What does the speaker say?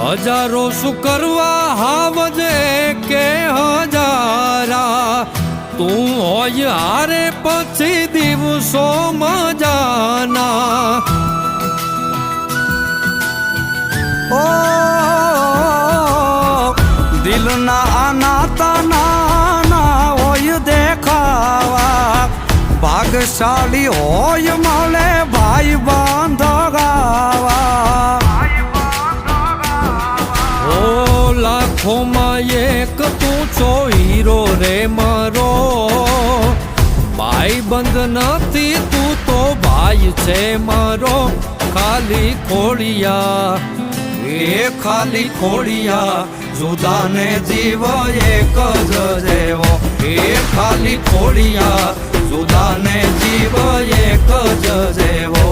હજારો શું કરવા હાવજે કે હજારા, તું હોય હારે પછી દિવસો મજાના. ઓ દિલના આનાતા નાના હોય દેખાવા, ભાગશાળી હોય મળે ભાઈ બાંધગાવા. ઓ લાખોમાં એક તું છો હીરો રે મારો, ભાઈ બંધ નથી તું તો ભાઈ છે મારો. ખાલી ખોડિયા એ ખાલી ખોડિયા જુદાને જીવ એક જ જેવો. એ ખાલી ખોડિયા જુદાને જીવ એક જ જેવો.